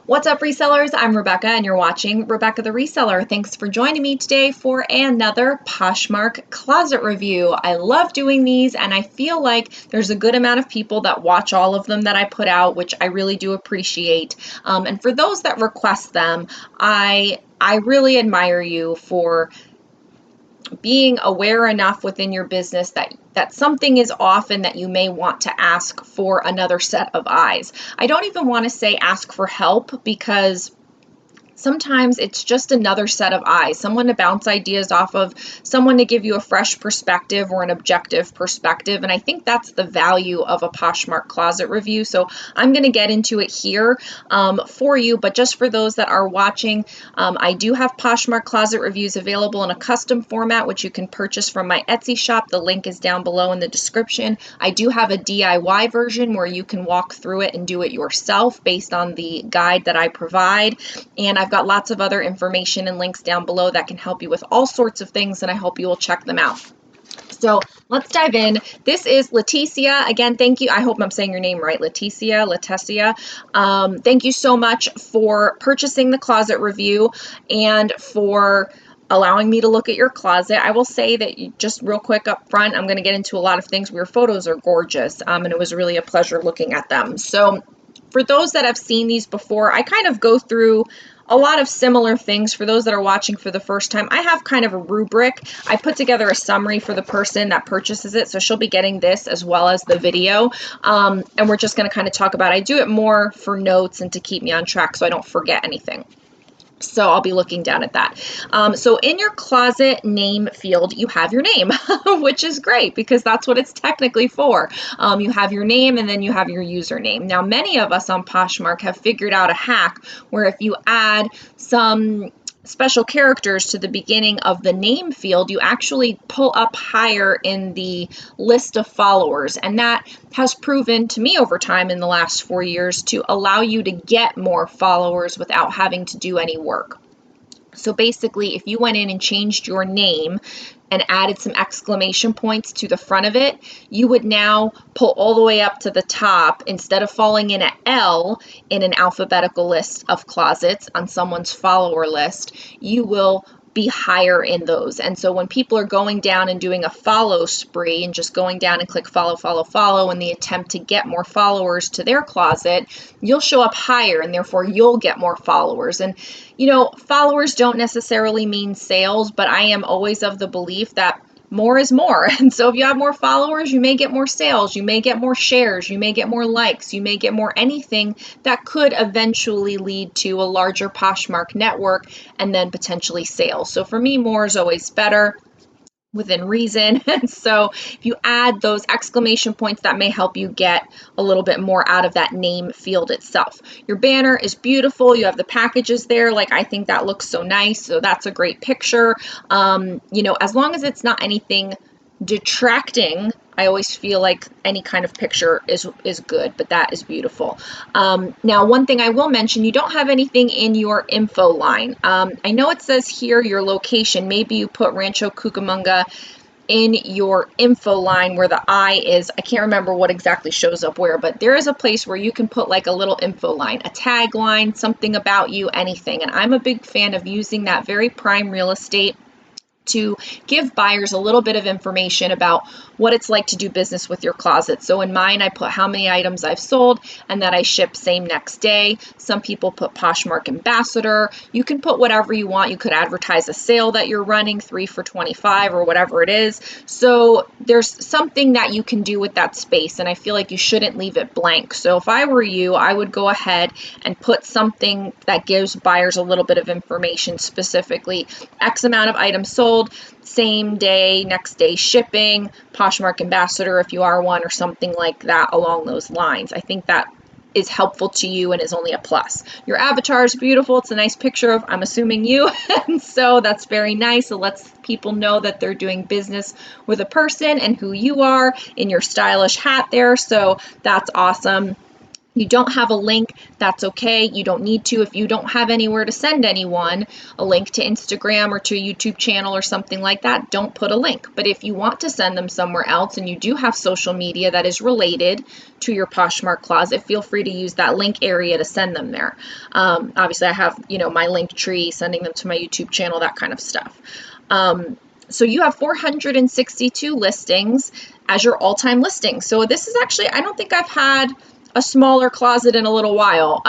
What's up, resellers? I'm Rebecca, and you're watching Rebecca the Reseller. Thanks for joining me today for another Poshmark closet review. I love doing these, and I feel like there's a good amount of people that watch all of them that I put out, which I really do appreciate. And for those that request them, I really admire you for being aware enough within your business that something is off and that you may want to ask for another set of eyes. I don't even want to say ask for help, because sometimes it's just another set of eyes, someone to bounce ideas off of, someone to give you a fresh perspective or an objective perspective. And I think that's the value of a Poshmark closet review. So I'm going to get into it here for you. But just for those that are watching, I do have Poshmark closet reviews available in a custom format, which you can purchase from my Etsy shop. The link is down below in the description. I do have a DIY version where you can walk through it and do it yourself based on the guide that I provide. And I've got lots of other information and links down below that can help you with all sorts of things, and I hope you will check them out. So let's dive in. This is Leticia. Again, thank you. I hope I'm saying your name right. Leticia. Thank you so much for purchasing the closet review and for allowing me to look at your closet. I will say that just real quick up front, I'm going to get into a lot of things. Your photos are gorgeous, and it was really a pleasure looking at them. So for those that have seen these before, I kind of go through a lot of similar things. For those that are watching for the first time, I have kind of a rubric. I put together a summary for the person that purchases it, so she'll be getting this as well as the video, and we're just going to kind of talk about it. I do it more for notes and to keep me on track so I don't forget anything. So I'll be looking down at that. So in your closet name field, you have your name, which is great because that's what it's technically for. You have your name and then you have your username. Now, many of us on Poshmark have figured out a hack where if you add some special characters to the beginning of the name field, you actually pull up higher in the list of followers. And that has proven to me over time in the last 4 years to allow you to get more followers without having to do any work. So basically, if you went in and changed your name and added some exclamation points to the front of it, you would now pull all the way up to the top. Instead of falling in an L in an alphabetical list of closets on someone's follower list, you will be higher in those. And so when people are going down and doing a follow spree and just going down and click follow in the attempt to get more followers to their closet, you'll show up higher and therefore you'll get more followers. And followers don't necessarily mean sales, but I am always of the belief that more is more. And so if you have more followers, you may get more sales, you may get more shares, you may get more likes, you may get more anything that could eventually lead to a larger Poshmark network and then potentially sales. So for me, more is always better within reason. And so if you add those exclamation points, that may help you get a little bit more out of that name field itself. Your banner is beautiful. You have the packages there. I think that looks so nice. So that's a great picture. As long as it's not anything detracting, I always feel like any kind of picture is good, but that is beautiful. Now, one thing I will mention, you don't have anything in your info line. I know it says here your location. Maybe you put Rancho Cucamonga in your info line where the I is. I can't remember what exactly shows up where, but there is a place where you can put a little info line, a tagline, something about you, anything. And I'm a big fan of using that very prime real estate to give buyers a little bit of information about what it's like to do business with your closet. So in mine, I put how many items I've sold and that I ship same next day. Some people put Poshmark Ambassador. You can put whatever you want. You could advertise a sale that you're running, 3 for $25 or whatever it is. So there's something that you can do with that space, and I feel like you shouldn't leave it blank. So if I were you, I would go ahead and put something that gives buyers a little bit of information, specifically X amount of items sold, same day, next day shipping, Poshmark Ambassador if you are one, or something like that along those lines. I think that is helpful to you and is only a plus. Your avatar is beautiful. It's a nice picture of, I'm assuming, you. And so that's very nice. It lets people know that they're doing business with a person and who you are in your stylish hat there. So that's awesome. You don't have a link, that's okay. You don't need to. If you don't have anywhere to send anyone a link to Instagram or to a YouTube channel or something like that, don't put a link. But if you want to send them somewhere else and you do have social media that is related to your Poshmark closet, feel free to use that link area to send them there. Obviously, I have, my link tree, sending them to my YouTube channel, that kind of stuff. So you have 462 listings as your all-time listing. So this is actually, I don't think I've had a smaller closet in a little while.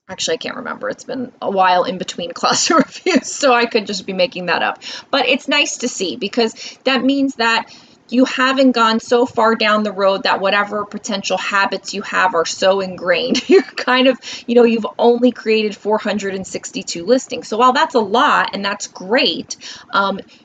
Actually, I can't remember. It's been a while in between closet reviews, so I could just be making that up. But it's nice to see, because that means that you haven't gone so far down the road that whatever potential habits you have are so ingrained. You're kind of, you've only created 462 listings. So while that's a lot and that's great,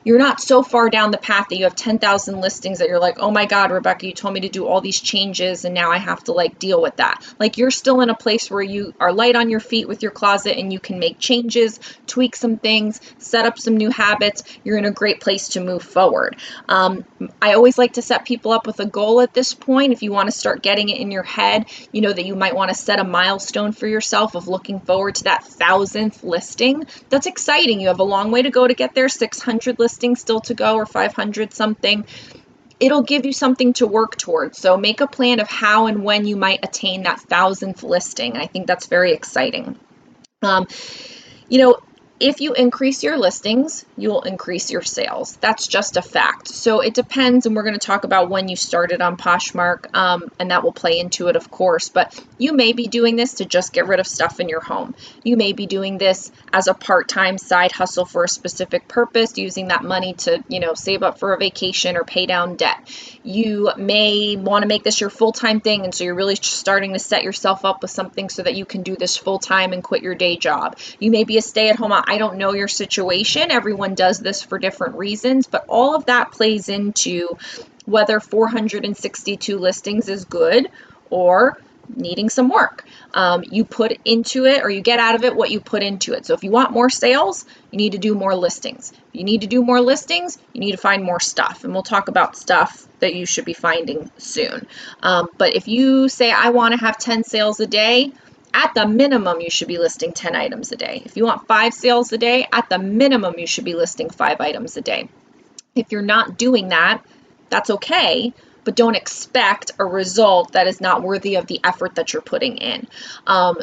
you're not so far down the path that you have 10,000 listings that you're like, oh my God, Rebecca, you told me to do all these changes and now I have to deal with that. You're still in a place where you are light on your feet with your closet and you can make changes, tweak some things, set up some new habits. You're in a great place to move forward. I always like to set people up with a goal at this point. If you want to start getting it in your head, that you might want to set a milestone for yourself of looking forward to that 1,000th listing. That's exciting. You have a long way to go to get there, 600 listings still to go, or 500 something. It'll give you something to work towards. So make a plan of how and when you might attain that 1,000th listing. I think that's very exciting. If you increase your listings, you will increase your sales. That's just a fact. So it depends, and we're going to talk about when you started on Poshmark, and that will play into it, of course. But you may be doing this to just get rid of stuff in your home. You may be doing this as a part-time side hustle for a specific purpose, using that money to, save up for a vacation or pay down debt. You may want to make this your full-time thing, and so you're really starting to set yourself up with something so that you can do this full-time and quit your day job. You may be a stay-at-home mom. I don't know your situation. Everyone does this for different reasons, but all of that plays into whether 462 listings is good or needing some work. You put into it, or you get out of it what you put into it. So if you want more sales, you need to do more listings. If you need to do more listings, you need to find more stuff. And we'll talk about stuff that you should be finding soon. But if you say, I want to have 10 sales a day, at the minimum, you should be listing 10 items a day. If you want 5 sales a day, at the minimum, you should be listing 5 items a day. If you're not doing that, that's okay, but don't expect a result that is not worthy of the effort that you're putting in.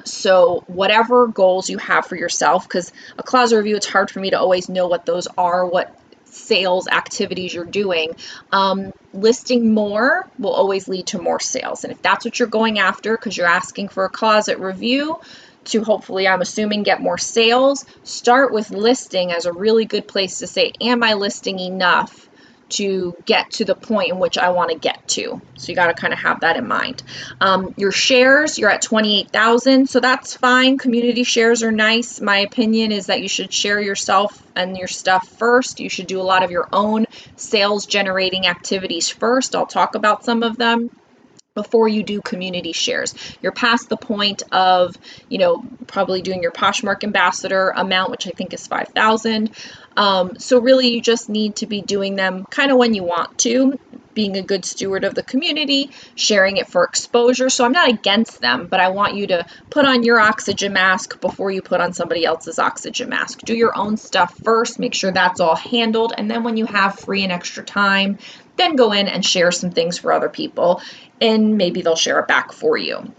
So whatever goals you have for yourself, because a closet review, it's hard for me to always know what those are, what sales activities you're doing. Listing more will always lead to more sales. And if that's what you're going after, because you're asking for a closet review to hopefully, I'm assuming, get more sales, start with listing as a really good place to say, am I listing enough to get to the point in which I want to get to? So you got to kind of have that in mind. Your shares, you're at 28,000, so that's fine. Community shares are nice. My opinion is that you should share yourself and your stuff first. You should do a lot of your own sales generating activities first. I'll talk about some of them before you do community shares. You're past the point of, probably doing your Poshmark ambassador amount, which I think is 5,000. So really you just need to be doing them kind of when you want to, being a good steward of the community, sharing it for exposure. So I'm not against them, but I want you to put on your oxygen mask before you put on somebody else's oxygen mask. Do your own stuff first, make sure that's all handled. And then when you have free and extra time, then go in and share some things for other people, and maybe they'll share it back for you.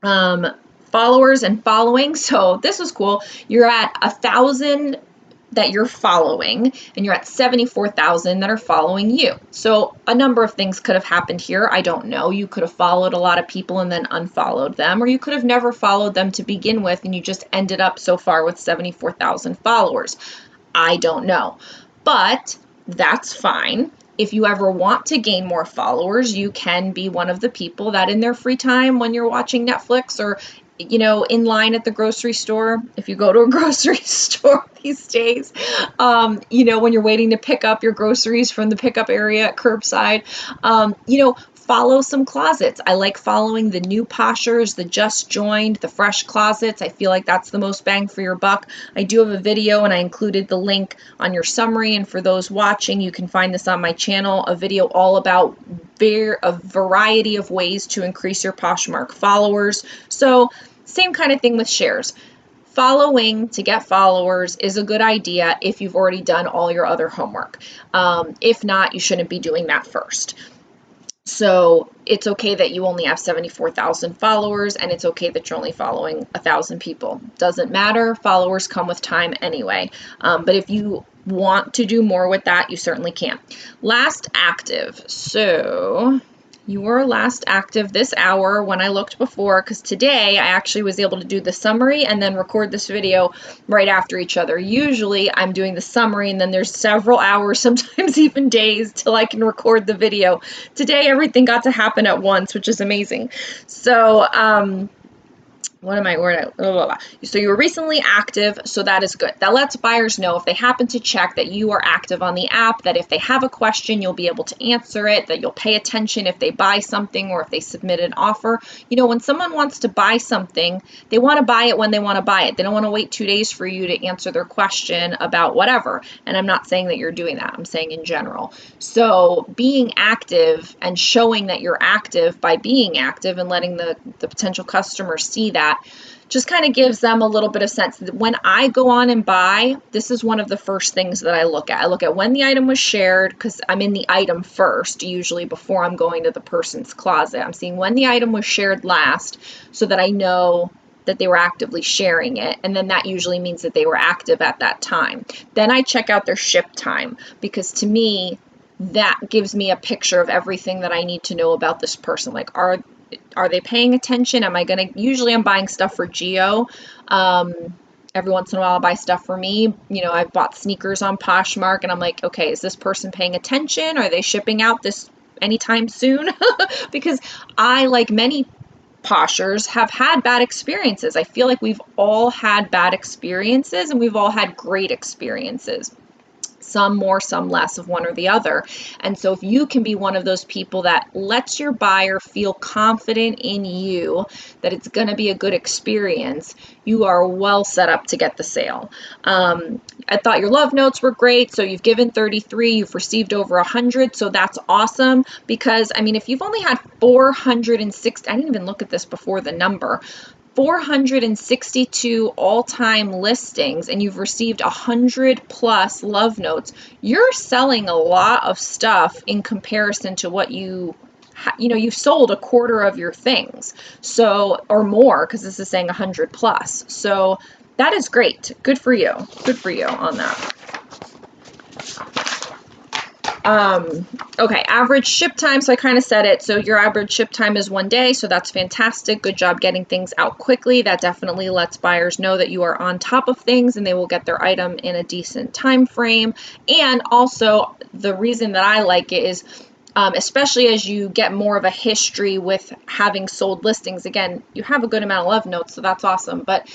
Followers and following. So this is cool. You're at 1,000 that you're following, and you're at 74,000 that are following you. So a number of things could have happened here. I don't know. You could have followed a lot of people and then unfollowed them, or you could have never followed them to begin with, and you just ended up so far with 74,000 followers. I don't know, but that's fine. If you ever want to gain more followers, you can be one of the people that in their free time when you're watching Netflix or in line at the grocery store, if you go to a grocery store these days, when you're waiting to pick up your groceries from the pickup area at curbside, follow some closets. I like following the new Poshers, the just joined, the fresh closets. I feel like that's the most bang for your buck. I do have a video, and I included the link on your summary, and for those watching, you can find this on my channel, a video all about a variety of ways to increase your Poshmark followers. So same kind of thing with shares. Following to get followers is a good idea if you've already done all your other homework. If not, you shouldn't be doing that first. So it's okay that you only have 74,000 followers, and it's okay that you're only following 1,000 people. Doesn't matter. Followers come with time anyway. But if you want to do more with that, you certainly can. Last active. So you were last active this hour when I looked before, because today I actually was able to do the summary and then record this video right after each other. Usually I'm doing the summary and then there's several hours, sometimes even days, till I can record the video. Today everything got to happen at once, which is amazing. So so you were recently active, so that is good. That lets buyers know if they happen to check that you are active on the app, that if they have a question, you'll be able to answer it, that you'll pay attention if they buy something or if they submit an offer. You know, when someone wants to buy something, they want to buy it when they want to buy it. They don't want to wait 2 days for you to answer their question about whatever. And I'm not saying that you're doing that. I'm saying in general. So being active and showing that you're active by being active and letting the potential customer see that just kind of gives them a little bit of sense. When I go on and buy, this is one of the first things that I look at. I look at when the item was shared, because I'm in the item first, usually before I'm going to the person's closet. I'm seeing when the item was shared last so that I know that they were actively sharing it, and then that usually means that they were active at that time. Then I check out their ship time, because to me, that gives me a picture of everything that I need to know about this person. Like, are they paying attention? Usually I'm buying stuff for Geo. Every once in a while I'll buy stuff for me. You know, I've bought sneakers on Poshmark, and I'm like, okay, is this person paying attention? Are they shipping out this anytime soon? Because I, like many Poshers, have had bad experiences. I feel like we've all had bad experiences, and we've all had great experiences. Some more, some less of one or the other. And so if you can be one of those people that lets your buyer feel confident in you, that it's going to be a good experience, you are well set up to get the sale. I thought your love notes were great. So you've given 33, you've received over 100. So that's awesome, because I mean, if you've only had 460, I didn't even look at this before the number, 462 all-time listings, and you've received 100 plus love notes, you're selling a lot of stuff in comparison to what you've sold a quarter of your things, so, or more, because this is saying 100 plus. So that is great. Good for you. Good for you on that. Okay, average ship time. So I kind of said it. So your average ship time is 1 day. So that's fantastic. Good job getting things out quickly. That definitely lets buyers know that you are on top of things and they will get their item in a decent time frame. And also, the reason that I like it is, especially as you get more of a history with having sold listings. Again, you have a good amount of love notes, so that's awesome. But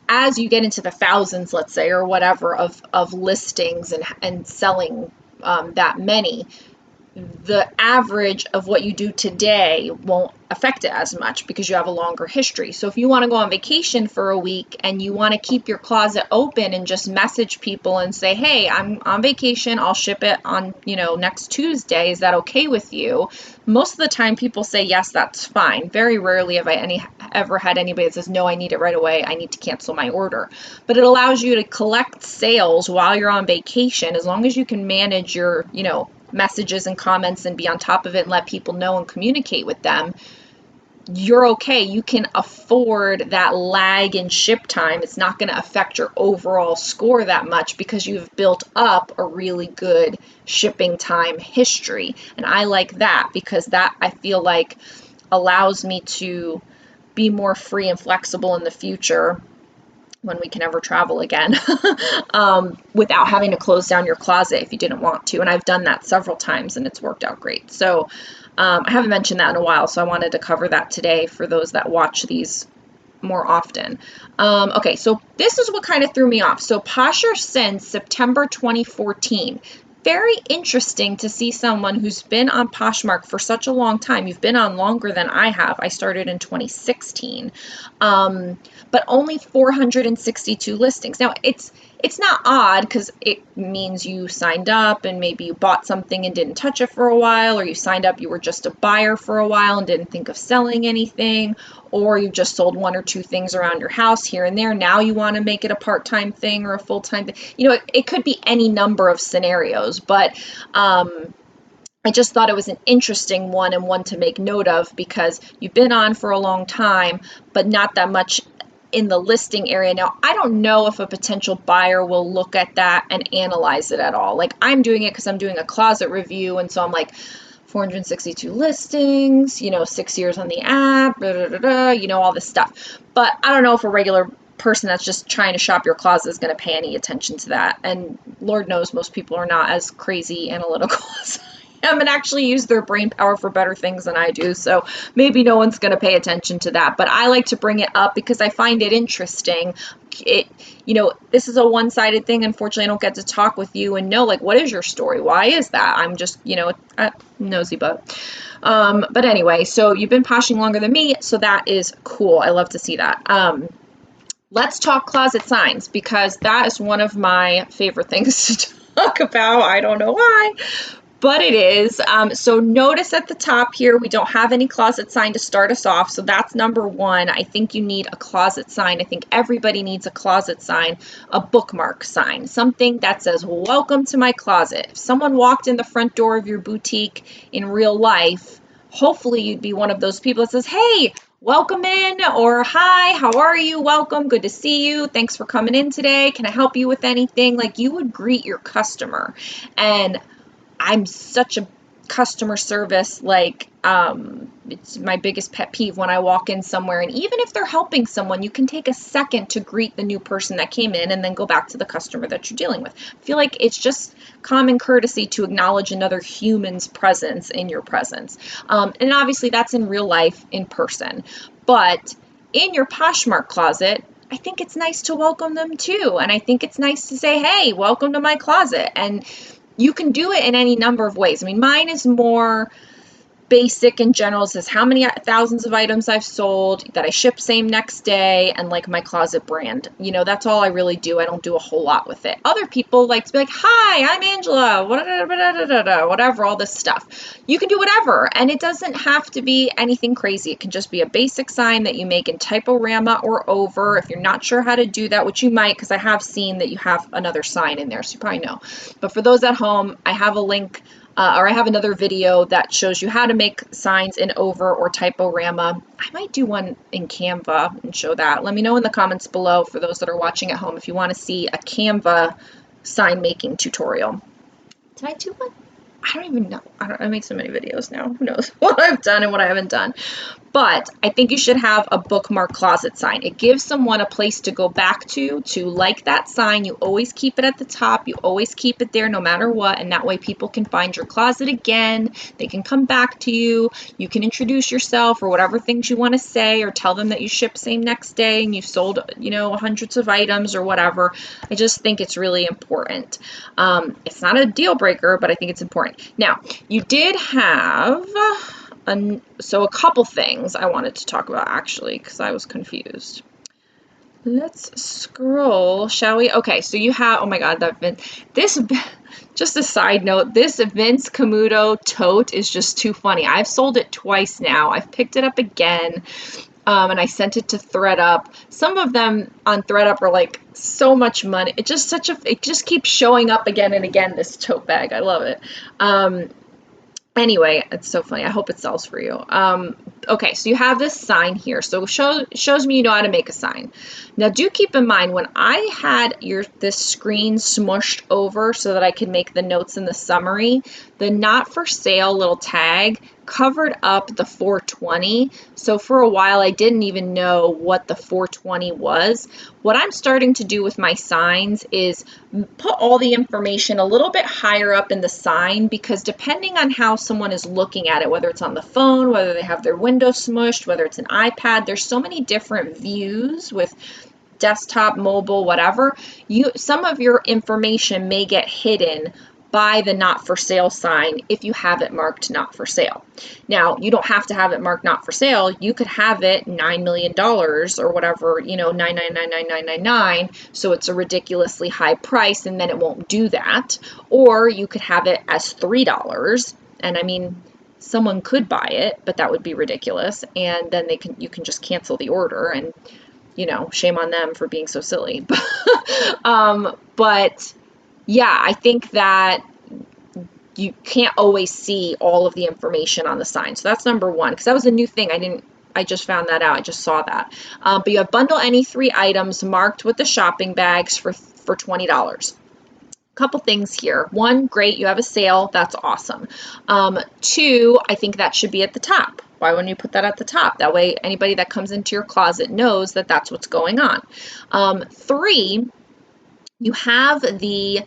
as you get into the thousands, let's say, or whatever, of listings and selling that many, the average of what you do today won't affect it as much because you have a longer history. So if you want to go on vacation for a week and you want to keep your closet open and just message people and say, hey, I'm on vacation, I'll ship it on, next Tuesday, is that okay with you? Most of the time people say, yes, that's fine. Very rarely have I ever had anybody that says, no, I need it right away, I need to cancel my order. But it allows you to collect sales while you're on vacation, as long as you can manage your, messages and comments and be on top of it and let people know and communicate with them, you're okay. You can afford that lag in ship time. It's not going to affect your overall score that much because you've built up a really good shipping time history. And I like that because that, I feel like, allows me to be more free and flexible in the future when we can ever travel again, without having to close down your closet if you didn't want to. And I've done that several times and it's worked out great. So I haven't mentioned that in a while, so I wanted to cover that today for those that watch these more often. Okay, so this is what kind of threw me off. So Posher since September 2014. very interesting to see someone who's been on Poshmark for such a long time. You've been on longer than I have. I started in 2016, but only 462 listings. Now, it's not odd because it means you signed up and maybe you bought something and didn't touch it for a while, or you signed up, you were just a buyer for a while and didn't think of selling anything, or you just sold one or two things around your house here and there. Now you want to make it a part-time thing or a full-time thing. You know, it could be any number of scenarios, but I just thought it was an interesting one and one to make note of because you've been on for a long time, but not that much in the listing area. Now, I don't know if a potential buyer will look at that and analyze it at all. Like, I'm doing it because I'm doing a closet review, and so I'm like, 462 listings, you know, 6 years on the app, you know, all this stuff. But I don't know if a regular person that's just trying to shop your closet is going to pay any attention to that. And Lord knows most people are not as crazy analytical as I am and actually use their brain power for better things than I do. So maybe no one's going to pay attention to that. But I like to bring it up because I find it interesting. You know, this is a one-sided thing. Unfortunately, I don't get to talk with you and know, like, what is your story? Why is that? I'm just, you know, a nosy butt. But anyway, so you've been poshing longer than me, so that is cool. I love to see that. Let's talk closet signs because that is one of my favorite things to talk about. I don't know why, but it is. So notice at the top here, we don't have any closet sign to start us off. So that's number one. I think you need a closet sign. I think everybody needs a closet sign, a bookmark sign, something that says, welcome to my closet. If someone walked in the front door of your boutique in real life, hopefully you'd be one of those people that says, hey, welcome in, or hi, how are you? Welcome, good to see you. Thanks for coming in today. Can I help you with anything? Like, you would greet your customer. And I'm such a customer service, like, it's my biggest pet peeve when I walk in somewhere, and even if they're helping someone, you can take a second to greet the new person that came in and then go back to the customer that you're dealing with. I feel like it's just common courtesy to acknowledge another human's presence in your presence. And obviously that's in real life, in person. But in your Poshmark closet, I think it's nice to welcome them too. And I think it's nice to say, hey, welcome to my closet. And you can do it in any number of ways. I mean, mine is more basic and general. It says how many thousands of items I've sold, that I ship same next day, and like my closet brand. You know, that's all I really do. I don't do a whole lot with it. Other people like to be like, hi, I'm Angela, whatever, all this stuff. You can do whatever, and it doesn't have to be anything crazy. It can just be a basic sign that you make in typorama or over. If you're not sure how to do that, which you might, because I have seen that you have another sign in there, so you probably know. But for those at home, I have a link or I have another video that shows you how to make signs in over or typorama. I might do one in Canva and show that. Let me know in the comments below for those that are watching at home if you want to see a Canva sign making tutorial. Did I do one? I don't even know. I make so many videos now. Who knows what I've done and what I haven't done. But I think you should have a bookmark closet sign. It gives someone a place to go back to like that sign. You always keep it at the top. You always keep it there no matter what. And that way people can find your closet again. They can come back to you. You can introduce yourself or whatever things you want to say, or tell them that you ship same next day and you've sold, you know, hundreds of items or whatever. I just think it's really important. It's not a deal breaker, but I think it's important. Now, you did have so a couple things I wanted to talk about actually, because I was confused. Let's scroll, shall we? Okay, so you have, oh my God, just a side note, this Vince Camuto tote is just too funny. I've sold it twice now. I've picked it up again, and I sent it to ThredUp. Some of them on ThredUp are like so much money. It just keeps showing up again and again, this tote bag. I love it. Anyway, it's so funny. I hope it sells for you. Okay, so you have this sign here. So it shows me you know how to make a sign. Now, do keep in mind, when I had this screen smushed over so that I could make the notes in the summary, the not for sale little tag covered up the 420. So for a while, I didn't even know what the 420 was. What I'm starting to do with my signs is put all the information a little bit higher up in the sign, because depending on how someone is looking at it, whether it's on the phone, whether they have their window smushed, whether it's an iPad, there's so many different views with desktop, mobile, whatever. Some of your information may get hidden by the not for sale sign if you have it marked not for sale. Now, you don't have to have it marked not for sale. You could have it $9 million or whatever, 9999999, so it's a ridiculously high price, and then it won't do that. Or you could have it as $3, and I mean, someone could buy it, but that would be ridiculous, and then you can just cancel the order, and shame on them for being so silly. But yeah, I think that you can't always see all of the information on the sign. So that's number one, because that was a new thing. I just found that out. I just saw that. But you have bundle any 3 items marked with the shopping bags for $20. Couple things here. 1, great, you have a sale. That's awesome. 2, I think that should be at the top. Why wouldn't you put that at the top? That way anybody that comes into your closet knows that that's what's going on. 3, you have the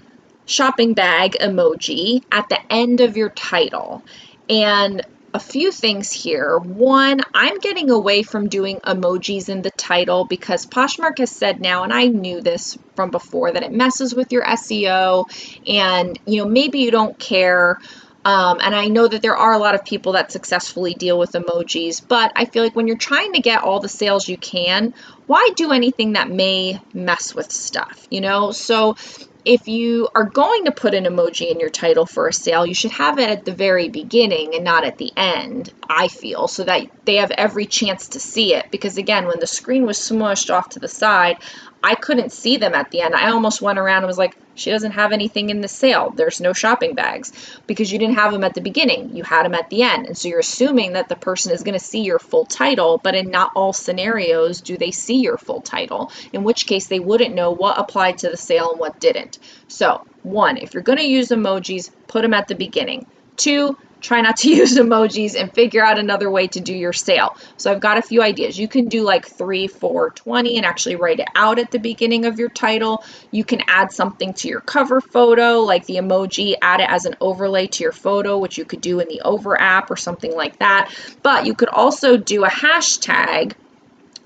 shopping bag emoji at the end of your title. And a few things here. 1, I'm getting away from doing emojis in the title because Poshmark has said now, and I knew this from before, that it messes with your SEO, and maybe you don't care. And I know that there are a lot of people that successfully deal with emojis, but I feel like when you're trying to get all the sales you can, why do anything that may mess with stuff, So if you are going to put an emoji in your title for a sale, you should have it at the very beginning and not at the end, I feel, so that they have every chance to see it. Because again, when the screen was smushed off to the side, I couldn't see them at the end. I almost went around and was like, she doesn't have anything in the sale. There's no shopping bags, because you didn't have them at the beginning. You had them at the end. And so you're assuming that the person is going to see your full title, but in not all scenarios do they see your full title, in which case they wouldn't know what applied to the sale and what didn't. So 1, if you're going to use emojis, put them at the beginning. 2, try not to use emojis and figure out another way to do your sale. So I've got a few ideas. You can do like 3, 4, 20 and actually write it out at the beginning of your title. You can add something to your cover photo, like the emoji, add it as an overlay to your photo, which you could do in the Over app or something like that. But you could also do a hashtag,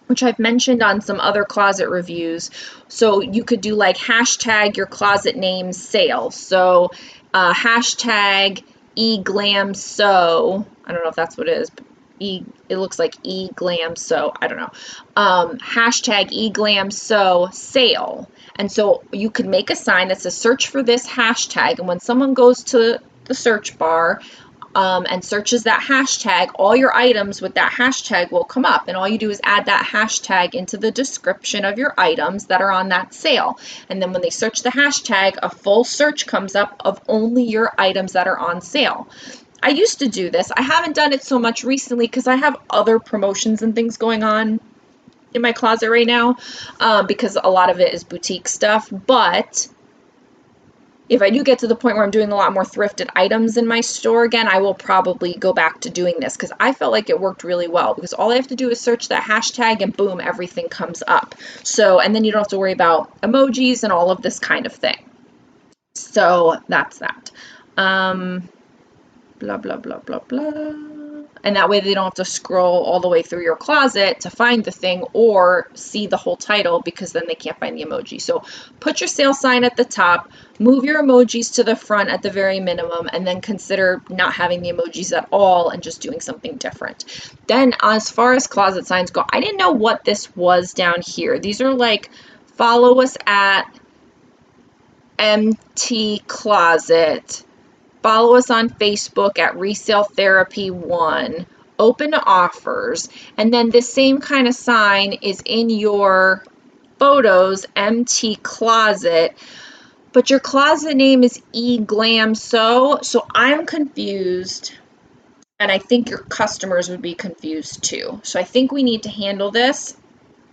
which I've mentioned on some other closet reviews. So you could do like hashtag your closet name sale. So hashtag eglamso. I don't know if that's what it is. But it looks like eglamso. I don't know. Hashtag eglamso sale. And so you could make a sign that says search for this hashtag. And when someone goes to the search bar, and searches that hashtag, all your items with that hashtag will come up, and all you do is add that hashtag into the description of your items that are on that sale. And then when they search the hashtag, a full search comes up of only your items that are on sale. I used to do this. I haven't done it so much recently because I have other promotions and things going on in my closet right now, because a lot of it is boutique stuff. But if I do get to the point where I'm doing a lot more thrifted items in my store again, I will probably go back to doing this, because I felt like it worked really well, because all I have to do is search that hashtag and boom, everything comes up. So, and then you don't have to worry about emojis and all of this kind of thing. So that's that. Blah, blah, blah, blah, blah. And that way they don't have to scroll all the way through your closet to find the thing or see the whole title, because then they can't find the emoji. So put your sale sign at the top, move your emojis to the front at the very minimum, and then consider not having the emojis at all and just doing something different. Then as far as closet signs go, I didn't know what this was down here. These are like, follow us at MT Closet. Follow us on Facebook at Resale Therapy 1, open offers, and then the same kind of sign is in your photos, MT Closet, but your closet name is eglamso, so I'm confused, and I think your customers would be confused too. So I think we need to handle this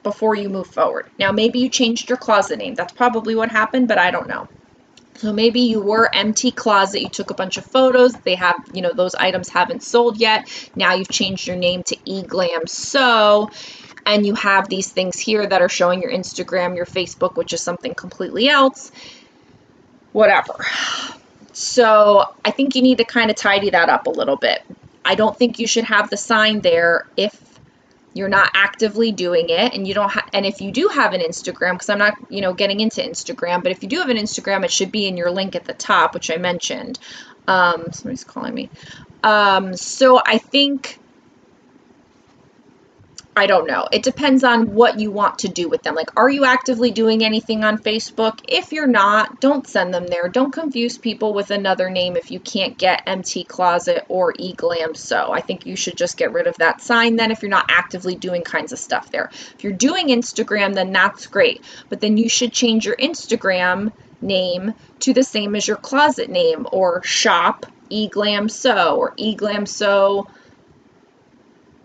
before you move forward. Now, maybe you changed your closet name. That's probably what happened, but I don't know. So maybe you were MT Closet, you took a bunch of photos, they have, those items haven't sold yet. Now you've changed your name to eglamso, and you have these things here that are showing your Instagram, your Facebook, which is something completely else. Whatever. So I think you need to kind of tidy that up a little bit. I don't think you should have the sign there if you're not actively doing it, and you don't and if you do have an Instagram, because I'm not, getting into Instagram, but if you do have an Instagram, it should be in your link at the top, which I mentioned. Somebody's calling me. So I think, I don't know. It depends on what you want to do with them. Like, are you actively doing anything on Facebook? If you're not, don't send them there. Don't confuse people with another name if you can't get MT Closet or eGlam Sew. I think you should just get rid of that sign then if you're not actively doing kinds of stuff there. If you're doing Instagram, then that's great. But then you should change your Instagram name to the same as your closet name, or shop eGlam Sew, or eGlam Sew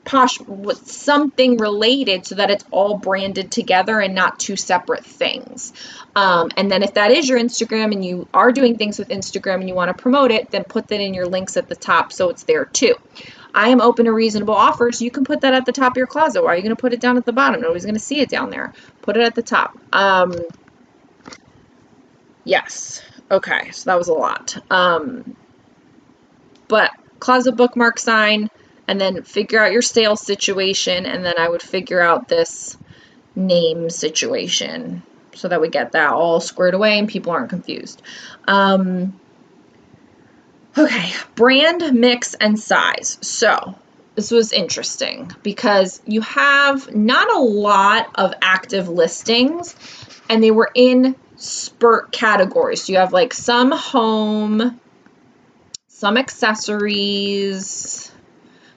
Posh, with something related, so that it's all branded together and not two separate things. And then if that is your Instagram and you are doing things with Instagram and you want to promote it, then put that in your links at the top so it's there too. I am open to reasonable offers. You can put that at the top of your closet. Why are you going to put it down at the bottom? Nobody's going to see it down there. Put it at the top. Yes. Okay, so that was a lot. But closet bookmark sign, and then figure out your sales situation, and then I would figure out this name situation so that we get that all squared away and people aren't confused. Okay, brand, mix, and size. So this was interesting because you have not a lot of active listings, and they were in spurt categories. So you have like some home, some accessories,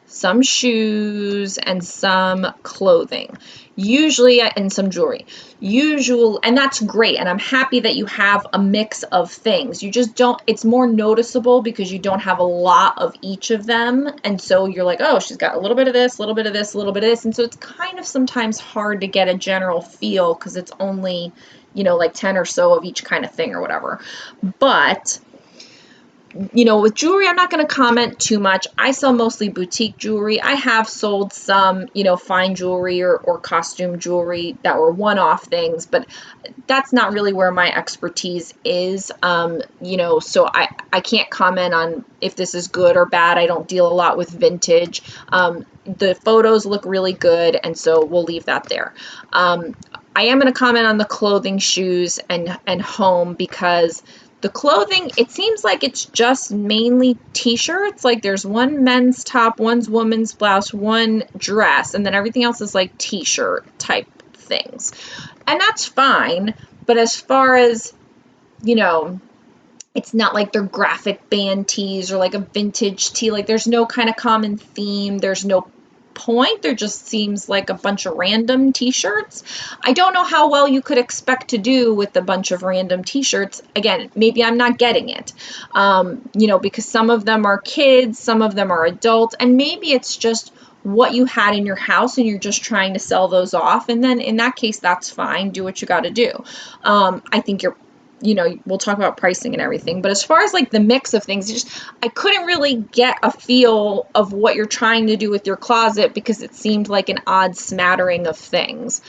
some shoes, and some clothing, usually, and some jewelry. And that's great, and I'm happy that you have a mix of things. You just don't, it's more noticeable because you don't have a lot of each of them, and so you're like, oh, she's got a little bit of this, a little bit of this, a little bit of this, and so it's kind of sometimes hard to get a general feel because it's only, like 10 or so of each kind of thing or whatever. But with jewelry, I'm not going to comment too much. I sell mostly boutique jewelry. I have sold some, fine jewelry or costume jewelry that were one-off things, but that's not really where my expertise is. So I can't comment on if this is good or bad. I don't deal a lot with vintage. The photos look really good, and so we'll leave that there. I am going to comment on the clothing, shoes, and home, because the clothing, it seems like it's just mainly t-shirts. Like there's one men's top, one's woman's blouse, one dress, and then everything else is like t-shirt type things. And that's fine, but as far as, it's not like they're graphic band tees or like a vintage tee. Like there's no kind of common theme. There's no point. There just seems like a bunch of random t-shirts. I don't know how well you could expect to do with a bunch of random t-shirts. Again, maybe I'm not getting it, because some of them are kids, some of them are adults, and maybe it's just what you had in your house and you're just trying to sell those off. And then in that case, that's fine. Do what you got to do. I think we'll talk about pricing and everything, but as far as like the mix of things, I couldn't really get a feel of what you're trying to do with your closet because it seemed like an odd smattering of things.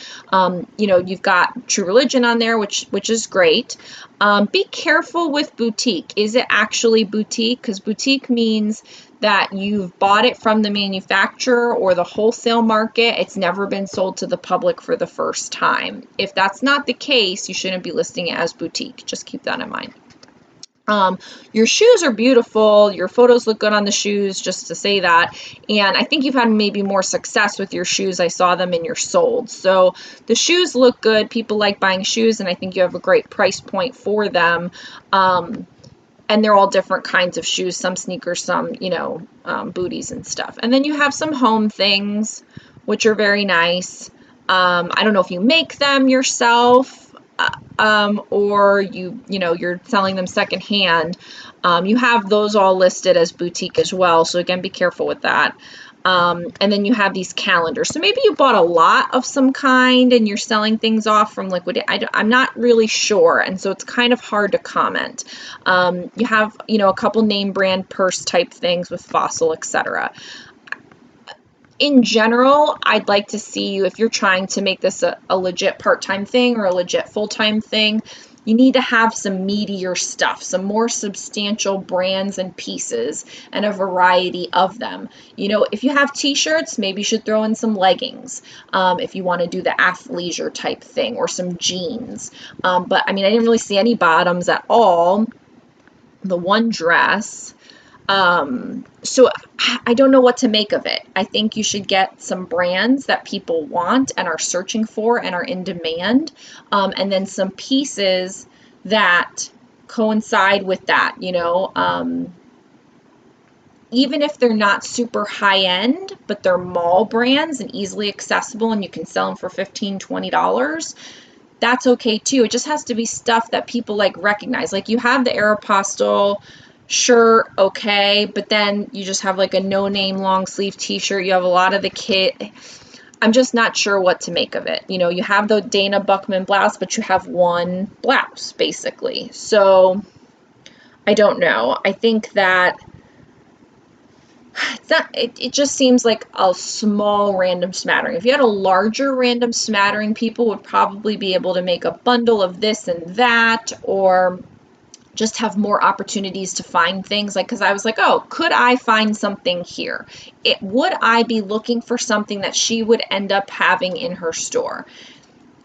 You've got True Religion on there, which is great. Be careful with boutique. Is it actually boutique? Because boutique means that you've bought it from the manufacturer or the wholesale market. It's never been sold to the public for the first time. If that's not the case, you shouldn't be listing it as boutique. Just keep that in mind. Your shoes are beautiful. Your photos look good on the shoes, just to say that. And I think you've had maybe more success with your shoes. I saw them in your sold. So the shoes look good. People like buying shoes, and I think you have a great price point for them. And they're all different kinds of shoes, some sneakers, some, booties and stuff. And then you have some home things, which are very nice. I don't know if you make them yourself, or you're selling them secondhand. You have those all listed as boutique as well. So again, be careful with that. And then you have these calendars. So maybe you bought a lot of some kind and you're selling things off from liquidate. I'm not really sure. And so it's kind of hard to comment. You have, a couple name brand purse type things with Fossil, etc. In general, I'd like to see you, if you're trying to make this a legit part-time thing or a legit full-time thing, you need to have some meatier stuff, some more substantial brands and pieces, and a variety of them. You know, if you have t-shirts, maybe you should throw in some leggings, if you want to do the athleisure type thing, or some jeans. But I mean, I didn't really see any bottoms at all. The one dress. So I don't know what to make of it. I think you should get some brands that people want and are searching for and are in demand, and then some pieces that coincide with that, you know. Even if they're not super high end, but they're mall brands and easily accessible and you can sell them for $15, $20, that's okay too. It just has to be stuff that people like recognize. Like you have the Aeropostale shirt, okay, but then you just have like a no-name long sleeve t-shirt. You have a lot of the kit. I'm just not sure what to make of it. You know, you have the Dana Buchman blouse, but you have one blouse basically. So I don't know. I think that it just seems like a small random smattering. If you had a larger random smattering, people would probably be able to make a bundle of this and that, or just have more opportunities to find things. Like, because I was like, oh, could I find something here? Would I be looking for something that she would end up having in her store?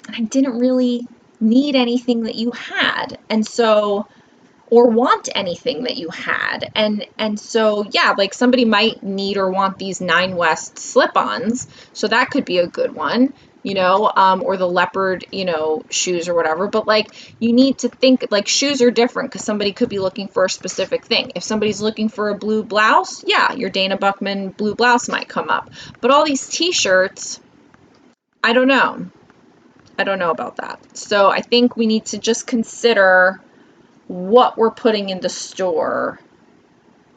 And I didn't really need anything that you had. And so, or want anything that you had. And so, yeah, like somebody might need or want these Nine West slip-ons, so that could be a good one, you know, or the leopard, you know, shoes or whatever. But like, you need to think, like, shoes are different because somebody could be looking for a specific thing. If somebody's looking for a blue blouse, yeah, your Dana Buchman blue blouse might come up. But all these t-shirts, I don't know. I don't know about that. So I think we need to just consider what we're putting in the store.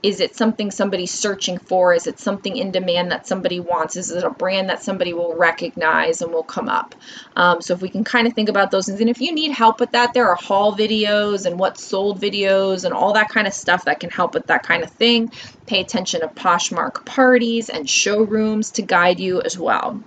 Is it something somebody's searching for? Is it something in demand that somebody wants? Is it a brand that somebody will recognize and will come up? So if we can kind of think about those things, and if you need help with that, there are haul videos and what's sold videos and all that kind of stuff that can help with that kind of thing. Pay attention to Poshmark parties and showrooms to guide you as well.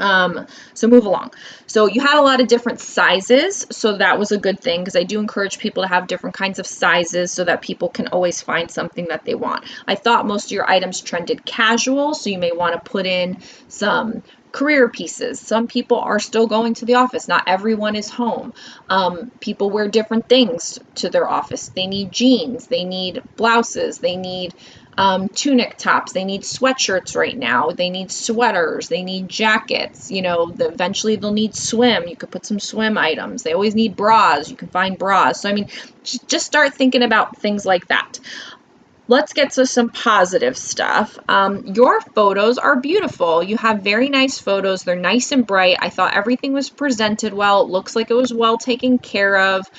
So move along. So you had a lot of different sizes, so that was a good thing because I do encourage people to have different kinds of sizes so that people can always find something that they want. I thought most of your items trended casual, so you may want to put in some career pieces. Some people are still going to the office. Not everyone is home. People wear different things to their office. They need jeans, they need blouses, they need tunic tops, they need sweatshirts right now, they need sweaters, they need jackets, you know, eventually they'll need swim. You could put some swim items. They always need bras. You can find bras. So I mean, just start thinking about things like that. Let's get to some positive stuff. Your photos are beautiful. You have very nice photos. They're nice and bright. I thought everything was presented well. It looks like it was well taken care of.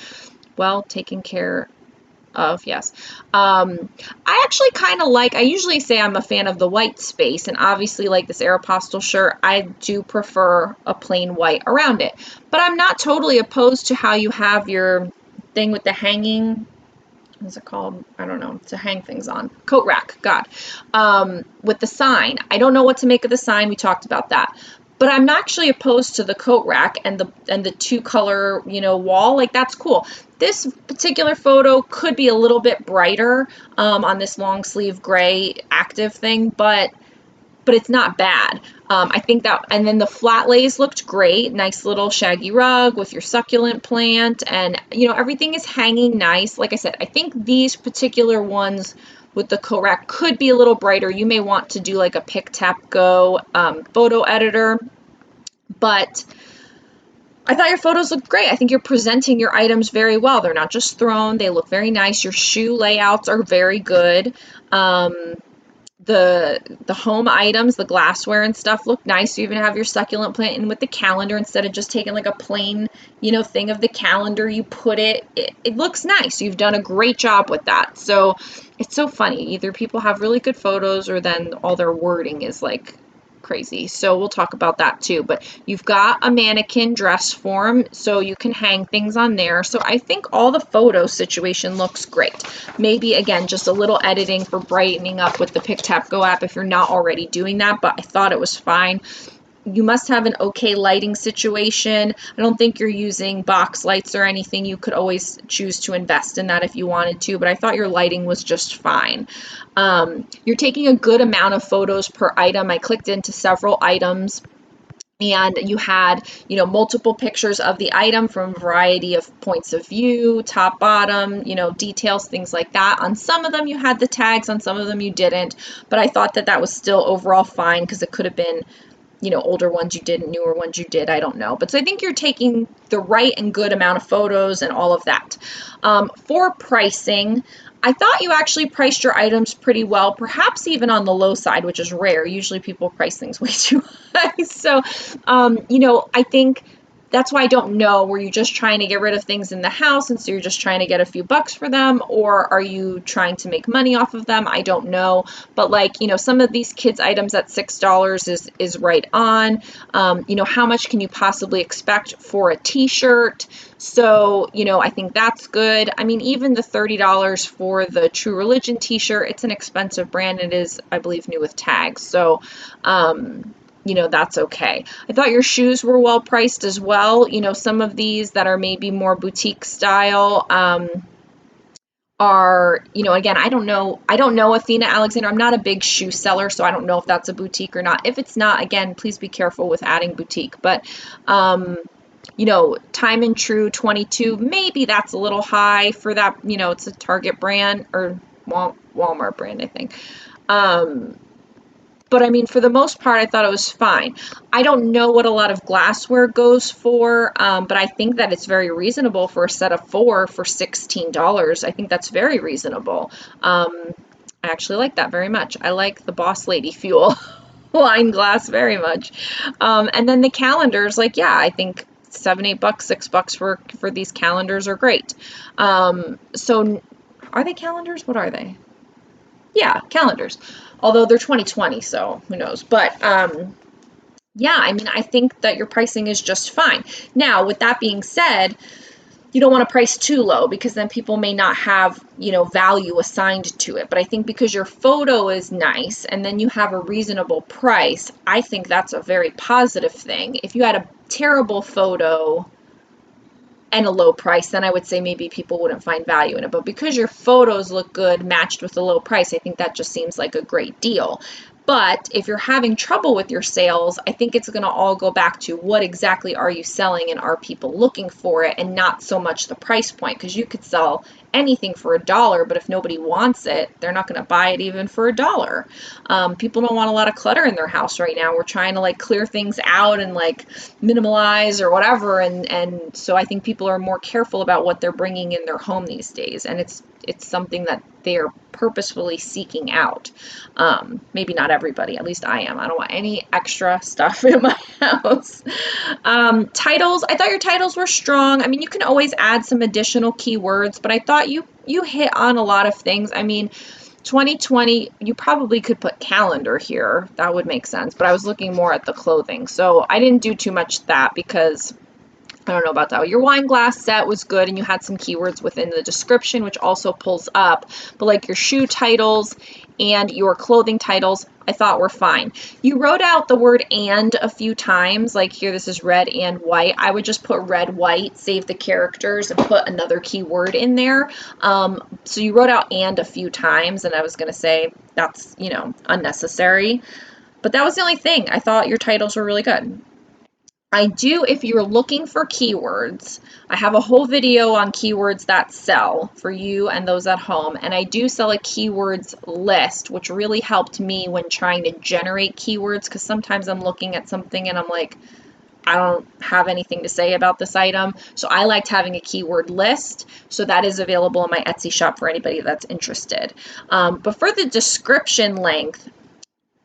Well taken care of, yes. I actually kind of like, I usually say I'm a fan of the white space, and obviously like this Aeropostale shirt, I do prefer a plain white around it. But I'm not totally opposed to how you have your thing with the hanging, what's it called? I don't know, to hang things on. Coat rack, God. With the sign. I don't know what to make of the sign. We talked about that. But I'm not actually opposed to the coat rack and the two color, you know, wall. Like, that's cool. This particular photo could be a little bit brighter on this long sleeve gray active thing, but it's not bad. I think that, and then the flat lays looked great. Nice little shaggy rug with your succulent plant, and you know, everything is hanging nice. Like I said, I think these particular ones with the coat rack could be a little brighter. You may want to do like a pick, tap, go photo editor, but I thought your photos looked great. I think you're presenting your items very well. They're not just thrown. They look very nice. Your shoe layouts are very good. The home items, the glassware and stuff look nice. You even have your succulent plant in with the calendar instead of just taking like a plain, you know, thing of the calendar. You put it looks nice. You've done a great job with that. So it's so funny. Either people have really good photos or then all their wording is like crazy. So we'll talk about that too. But you've got a mannequin dress form, so you can hang things on there. So I think all the photo situation looks great. Maybe again, just a little editing for brightening up with the Pick Tap Go app if you're not already doing that, but I thought it was fine. you must have an okay lighting situation. I don't think you're using box lights or anything. You could always choose to invest in that if you wanted to, but I thought your lighting was just fine. You're taking a good amount of photos per item. I clicked into several items, and you had, multiple pictures of the item from a variety of points of view, top, bottom, details, things like that. On some of them you had the tags, on some of them you didn't, but I thought that that was still overall fine, because it could have been, older ones you didn't, newer ones you did, I don't know. But so I think you're taking the right and good amount of photos and all of that. For pricing, I thought you actually priced your items pretty well, perhaps even on the low side, which is rare. Usually people price things way too high. So, I think that's why I don't know. Were you just trying to get rid of things in the house, and so you're just trying to get a few bucks for them, or are you trying to make money off of them? I don't know. But some of these kids items at $6 is right on. How much can you possibly expect for a t-shirt? So, I think that's good. I mean, even the $30 for the True Religion t-shirt, it's an expensive brand. It is, I believe, new with tags. So, that's okay. I thought your shoes were well priced as well. Some of these that are maybe more boutique style, are, again, I don't know Athena Alexander. I'm not a big shoe seller, so I don't know if that's a boutique or not. If it's not, again, please be careful with adding boutique. But, Time and True 22, maybe that's a little high for that. It's a Target brand, or Walmart brand, I think. But I mean, for the most part, I thought it was fine. I don't know what a lot of glassware goes for, but I think that it's very reasonable for a set of 4 for $16. I think that's very reasonable. I actually like that very much. I like the Boss Lady Fuel wine glass very much. And then the calendars, yeah, I think $7, $8, $6 for these calendars are great. So are they calendars? What are they? Yeah, calendars. Although they're 2020, so who knows. But yeah, I mean, I think that your pricing is just fine. Now, with that being said, you don't want to price too low, because then people may not have, value assigned to it. But I think because your photo is nice and then you have a reasonable price, I think that's a very positive thing. If you had a terrible photo and a low price, then I would say maybe people wouldn't find value in it. But because your photos look good matched with the low price, I think that just seems like a great deal. But if you're having trouble with your sales, I think it's going to all go back to what exactly are you selling and are people looking for it, and not so much the price point, because you could sell anything for $1, but if nobody wants it, they're not going to buy it even for $1. People don't want a lot of clutter in their house right now. We're trying to clear things out and minimalize or whatever, and so I think people are more careful about what they're bringing in their home these days, and it's something that they're purposefully seeking out. Maybe not everybody, at least I am. I don't want any extra stuff in my house. Titles, I thought your titles were strong. I mean, you can always add some additional keywords, but I thought you hit on a lot of things. I mean, 2020, you probably could put calendar here. That would make sense, but I was looking more at the clothing. So I didn't do too much that, because I don't know about that. Your wine glass set was good, and you had some keywords within the description, which also pulls up. But your shoe titles and your clothing titles, I thought were fine. You wrote out the word "and" a few times. Here, this is red and white. I would just put red, white, save the characters, and put another keyword in there. So you wrote out "and" a few times, and I was going to say that's, unnecessary. But that was the only thing. I thought your titles were really good. If you're looking for keywords, I have a whole video on keywords that sell for you and those at home. And I do sell a keywords list, which really helped me when trying to generate keywords, because sometimes I'm looking at something and I'm like, I don't have anything to say about this item. So I liked having a keyword list. So that is available in my Etsy shop for anybody that's interested. But for the description length,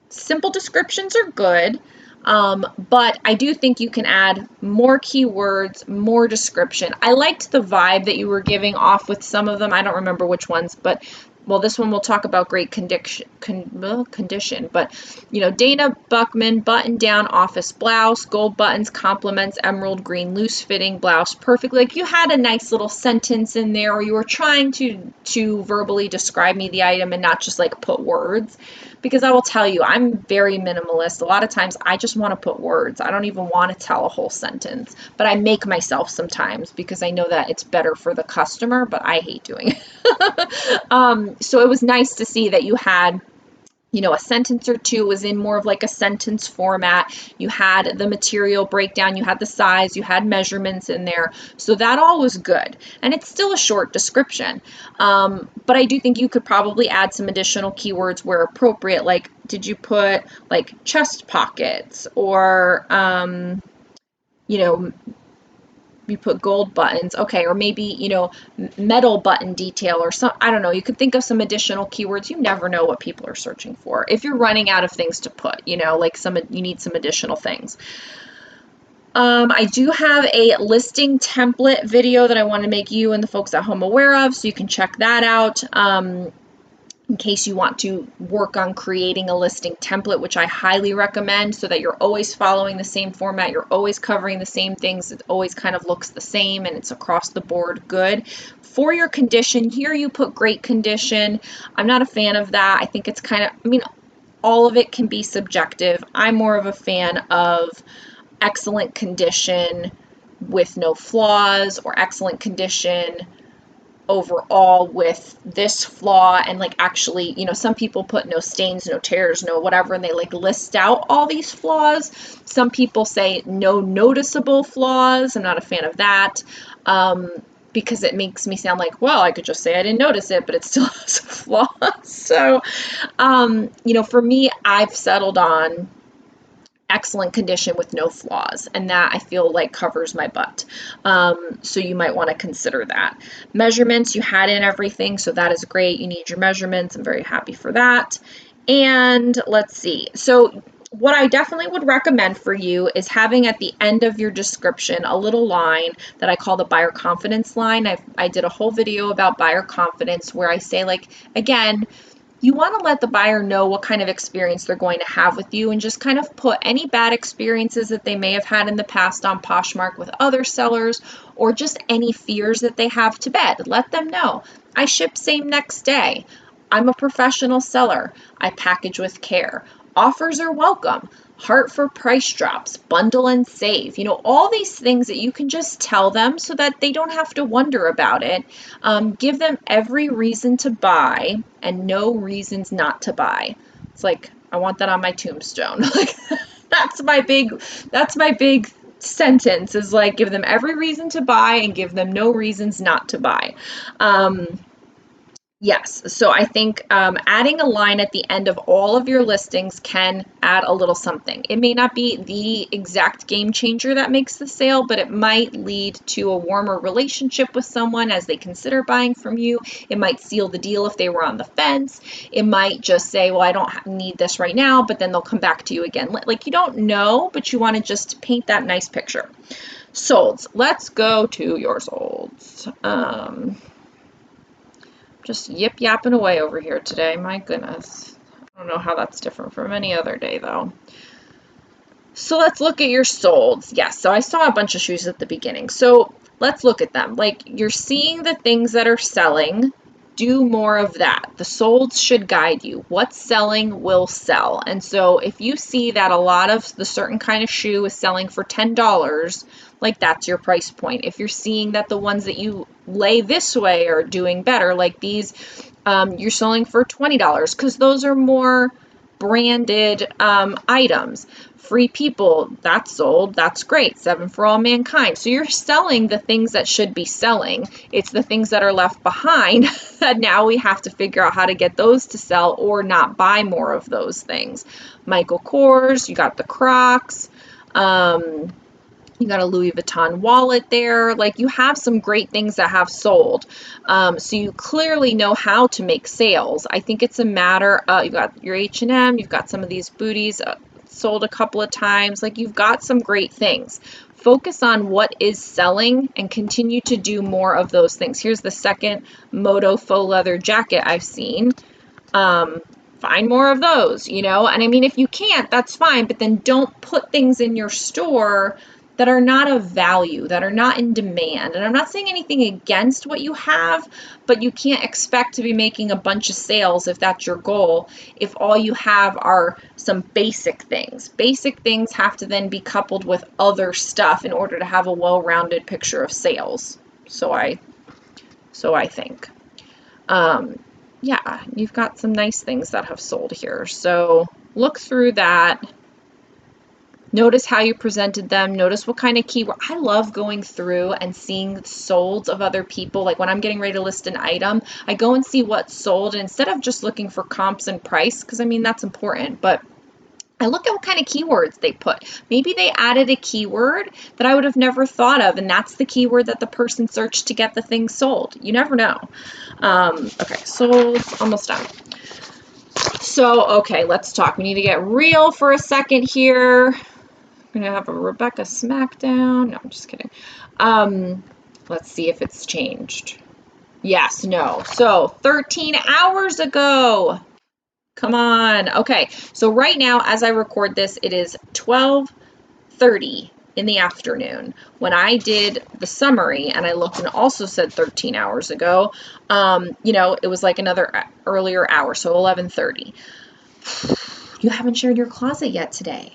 simple descriptions are good. But I do think you can add more keywords, more description. I liked the vibe that you were giving off with some of them. I don't remember which ones, but this one we'll talk about great condition. But, Dana Buckman, button down office blouse, gold buttons, complements, emerald green, loose fitting blouse, perfectly. You had a nice little sentence in there, or you were trying to verbally describe me the item and not just put words. because I will tell you, I'm very minimalist. A lot of times I just want to put words. I don't even want to tell a whole sentence, but I make myself sometimes because I know that it's better for the customer, but I hate doing it. So it was nice to see that you had, you know, a sentence or two was in more of like a sentence format. You had the material breakdown, you had the size, you had measurements in there. So that all was good. And it's still a short description. But I do think you could probably add some additional keywords where appropriate. Like, did you put like chest pockets or, you know, you put gold buttons, okay, or maybe, you know, metal button detail or some, I don't know, you could think of some additional keywords. You never know what people are searching for. If you're running out of things to put, you know, like you need some additional things. I do have a listing template video that I want to make you and the folks at home aware of, so you can check that out. In case you want to work on creating a listing template, which I highly recommend, so that you're always following the same format, you're always covering the same things, it always kind of looks the same and it's across the board good. For your condition, here you put great condition. I'm not a fan of that. I think it's kind of, I mean, all of it can be subjective. I'm more of a fan of excellent condition with no flaws, or excellent condition overall with this flaw, and like actually, you know, some people put no stains, no tears, no whatever, and they like list out all these flaws. Some people say no noticeable flaws. I'm not a fan of that, because it makes me sound like, well, I could just say I didn't notice it, but it still has a flaw. So, you know, for me, I've settled on excellent condition with no flaws, and that I feel like covers my butt. So you might want to consider that. Measurements, you had in everything, so that is great. You need your measurements. I'm very happy for that. And let's see. So what I definitely would recommend for you is having at the end of your description a little line that I call the buyer confidence line. I did a whole video about buyer confidence where I say, like, again, you want to let the buyer know what kind of experience they're going to have with you, and just kind of put any bad experiences that they may have had in the past on Poshmark with other sellers, or just any fears that they have to bed. Let them know. I ship same next day. I'm a professional seller. I package with care. Offers are welcome. Heart for price drops, bundle and save, you know, all these things that you can just tell them so that they don't have to wonder about it. Give them every reason to buy and no reasons not to buy. It's like, I want that on my tombstone. Like, that's my big sentence, is like, give them every reason to buy and give them no reasons not to buy. Yes, so I think adding a line at the end of all of your listings can add a little something. It may not be the exact game changer that makes the sale, but it might lead to a warmer relationship with someone as they consider buying from you. It might seal the deal if they were on the fence. It might just say, well, I don't need this right now, but then they'll come back to you again. Like, you don't know, but you want to just paint that nice picture. Solds. Let's go to your solds. Just yip yapping away over here today. My goodness. I don't know how that's different from any other day though. So let's look at your solds. Yes, so I saw a bunch of shoes at the beginning. So let's look at them. Like, you're seeing the things that are selling. Do more of that. The solds should guide you. What's selling will sell. And so if you see that a lot of the certain kind of shoe is selling for $10, like, that's your price point. If you're seeing that the ones that you lay this way are doing better, like these, you're selling for $20 because those are more branded items. Free People, that's sold, that's great. 7 for All Mankind. So you're selling the things that should be selling. It's the things that are left behind that now we have to figure out how to get those to sell or not buy more of those things. Michael Kors, you got the Crocs, you got a Louis Vuitton wallet there. Like, you have some great things that have sold. So you clearly know how to make sales. I think it's a matter of, you've got your H&M, you've got some of these booties sold a couple of times. Like, you've got some great things. Focus on what is selling and continue to do more of those things. Here's the second Moto faux leather jacket I've seen. Find more of those, you know? And I mean, if you can't, that's fine, but then don't put things in your store that are not of value, that are not in demand. And I'm not saying anything against what you have, but you can't expect to be making a bunch of sales if that's your goal, if all you have are some basic things. Basic things have to then be coupled with other stuff in order to have a well-rounded picture of sales. So I think. Yeah, you've got some nice things that have sold here. So look through that. Notice how you presented them. Notice what kind of keyword. I love going through and seeing solds of other people. Like when I'm getting ready to list an item, I go and see what's sold. And instead of just looking for comps and price, because I mean, that's important, but I look at what kind of keywords they put. Maybe they added a keyword that I would have never thought of, and that's the keyword that the person searched to get the thing sold. You never know. Okay, sold, almost done. So, okay, let's talk. We need to get real for a second here. I'm gonna have a Rebecca Smackdown. No, I'm just kidding. Let's see if it's changed. Yes, no. So 13 hours ago. Come on. Okay, so right now, as I record this, it is 12:30 in the afternoon. When I did the summary and I looked and also said 13 hours ago, it was like another earlier hour, so 11:30. You haven't shared your closet yet today.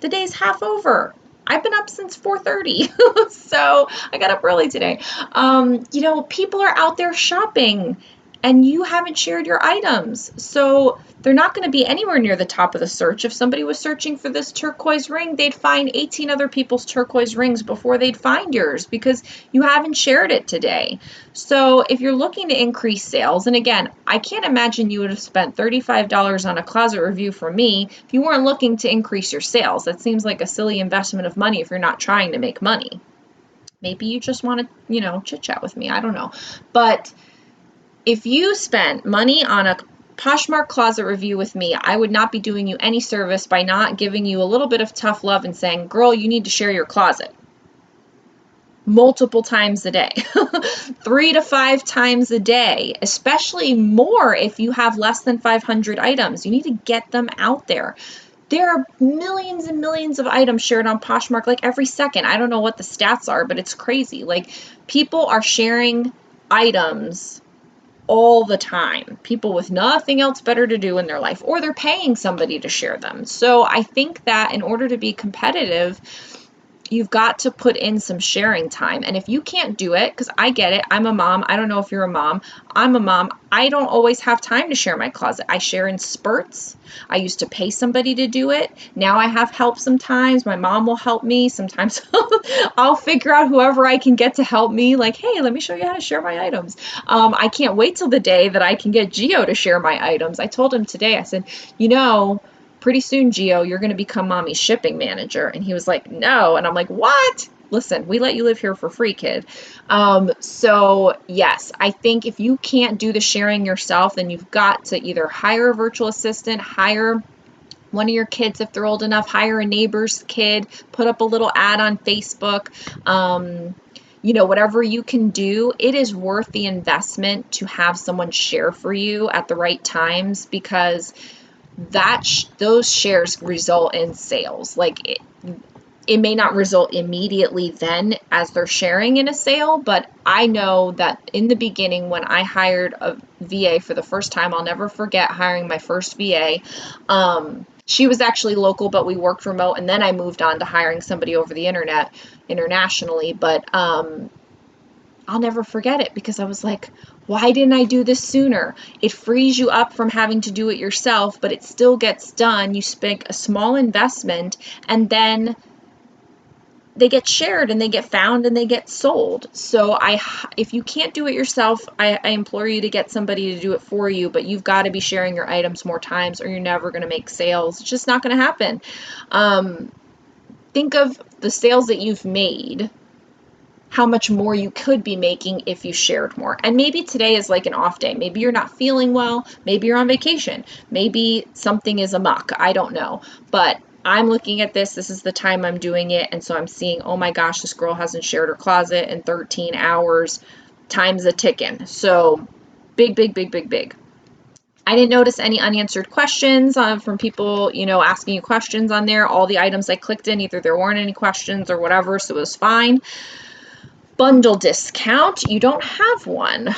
The day's half over. I've been up since 4:30, so I got up early today. People are out there shopping and you haven't shared your items. So they're not going to be anywhere near the top of the search. If somebody was searching for this turquoise ring, they'd find 18 other people's turquoise rings before they'd find yours because you haven't shared it today. So if you're looking to increase sales, and again, I can't imagine you would have spent $35 on a closet review from me if you weren't looking to increase your sales. That seems like a silly investment of money if you're not trying to make money. Maybe you just want to, chit chat with me. I don't know. But if you spent money on a Poshmark closet review with me, I would not be doing you any service by not giving you a little bit of tough love and saying, girl, you need to share your closet multiple times a day, 3 to 5 times a day, especially more if you have less than 500 items. You need to get them out there. There are millions and millions of items shared on Poshmark like every second. I don't know what the stats are, but it's crazy. Like people are sharing items all the time. People with nothing else better to do in their life, or they're paying somebody to share them. So I think that in order to be competitive, you've got to put in some sharing time. And if you can't do it, because I get it, I'm a mom. I don't know if you're a mom. I'm a mom. I don't always have time to share my closet. I share in spurts. I used to pay somebody to do it. Now I have help sometimes. My mom will help me. Sometimes I'll figure out whoever I can get to help me. Like, hey, let me show you how to share my items. I can't wait till the day that I can get Gio to share my items. I told him today, I said, pretty soon, Gio, you're going to become mommy's shipping manager. And he was like, no. And I'm like, what? Listen, we let you live here for free, kid. So yes, I think if you can't do the sharing yourself, then you've got to either hire a virtual assistant, hire one of your kids if they're old enough, hire a neighbor's kid, put up a little ad on Facebook. Whatever you can do, it is worth the investment to have someone share for you at the right times, because those shares result in sales. Like it may not result immediately then as they're sharing in a sale, but I know that in the beginning when I hired a VA for the first time, I'll never forget hiring my first VA. She was actually local, but we worked remote, and then I moved on to hiring somebody over the internet internationally. But I'll never forget it, because I was like, why didn't I do this sooner? It frees you up from having to do it yourself, but it still gets done. You spend a small investment, and then they get shared and they get found and they get sold. So if you can't do it yourself, I implore you to get somebody to do it for you, but you've got to be sharing your items more times or you're never going to make sales. It's just not going to happen. Think of the sales that you've made, how much more you could be making if you shared more. And maybe today is like an off day. Maybe you're not feeling well. Maybe you're on vacation. Maybe something is amok. I don't know. But I'm looking at this. This is the time I'm doing it. And so I'm seeing, oh my gosh, this girl hasn't shared her closet in 13 hours. Time's a ticking. So big, big, big, big, big. I didn't notice any unanswered questions from people, asking you questions on there. All the items I clicked in, either there weren't any questions or whatever, so it was fine. Bundle discount, you don't have one.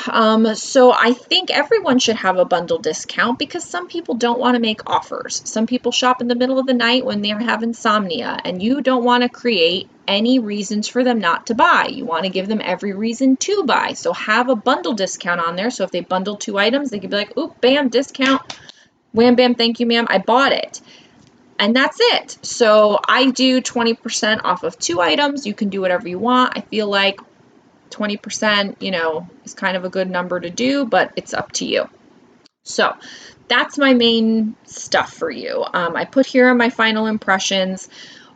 So I think everyone should have a bundle discount because some people don't want to make offers. Some people shop in the middle of the night when they have insomnia, and you don't want to create any reasons for them not to buy. You want to give them every reason to buy. So have a bundle discount on there. So if they bundle 2 items, they can be like, oop, bam, discount. Wham, bam, thank you, ma'am, I bought it. And that's it. So I do 20% off of 2 items. You can do whatever you want. I feel like 20%, is kind of a good number to do, but it's up to you. So that's my main stuff for you. I put here my final impressions.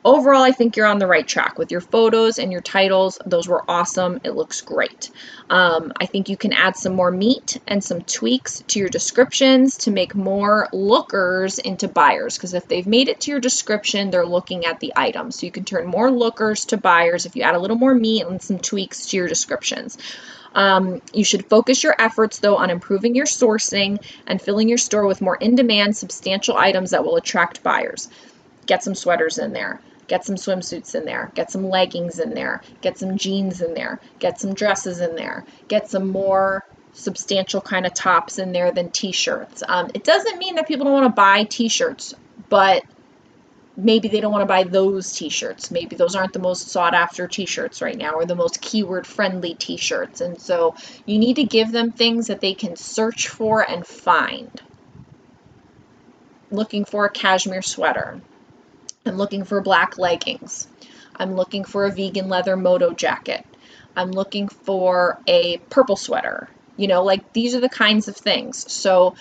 Overall, I think you're on the right track with your photos and your titles. Those were awesome. It looks great. I think you can add some more meat and some tweaks to your descriptions to make more lookers into buyers, because if they've made it to your description, they're looking at the item. So you can turn more lookers to buyers if you add a little more meat and some tweaks to your descriptions. You should focus your efforts, though, on improving your sourcing and filling your store with more in-demand, substantial items that will attract buyers. Get some sweaters in there. Get some swimsuits in there. Get some leggings in there. Get some jeans in there. Get some dresses in there. Get some more substantial kind of tops in there than t-shirts. It doesn't mean that people don't want to buy t-shirts, but maybe they don't want to buy those t-shirts. Maybe those aren't the most sought after t-shirts right now, or the most keyword friendly t-shirts. And so you need to give them things that they can search for and find. Looking for a cashmere sweater. I'm looking for black leggings. I'm looking for a vegan leather moto jacket. I'm looking for a purple sweater. These are the kinds of things. So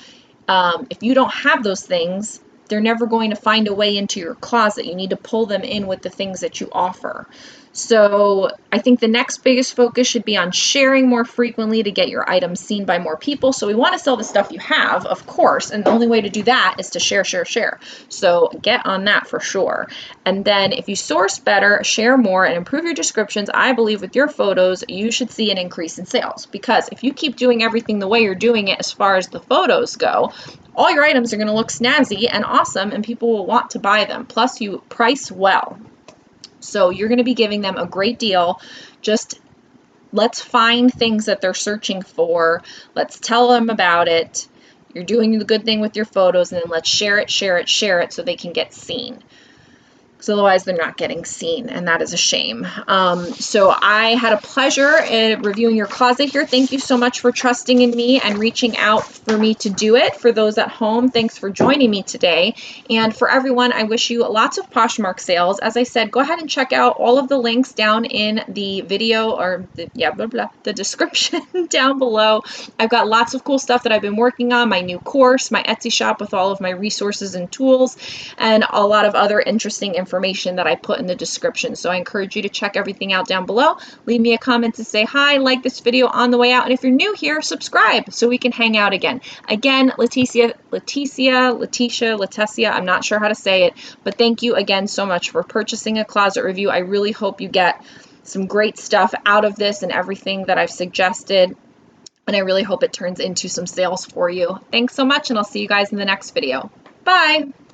if you don't have those things, they're never going to find a way into your closet. You need to pull them in with the things that you offer. So I think the next biggest focus should be on sharing more frequently to get your items seen by more people. So we want to sell the stuff you have, of course, and the only way to do that is to share, share, share. So get on that for sure. And then if you source better, share more, and improve your descriptions, I believe with your photos, you should see an increase in sales. Because if you keep doing everything the way you're doing it as far as the photos go, all your items are going to look snazzy and awesome, and people will want to buy them. Plus, you price well. So you're going to be giving them a great deal. Just let's find things that they're searching for. Let's tell them about it. You're doing the good thing with your photos, and then let's share it, share it, share it so they can get seen. Because otherwise they're not getting seen, and that is a shame. So I had a pleasure in reviewing your closet here. Thank you so much for trusting in me and reaching out for me to do it. For those at home, thanks for joining me today. And for everyone, I wish you lots of Poshmark sales. As I said, go ahead and check out all of the links down in the video, or the description down below. I've got lots of cool stuff that I've been working on, my new course, my Etsy shop with all of my resources and tools, and a lot of other interesting information that I put in the description. So I encourage you to check everything out down below. Leave me a comment to say hi, like this video on the way out, and if you're new here, subscribe so we can hang out again. Again, Leticia, I'm not sure how to say it, but thank you again so much for purchasing a closet review. I really hope you get some great stuff out of this and everything that I've suggested, and I really hope it turns into some sales for you. Thanks so much, and I'll see you guys in the next video. Bye!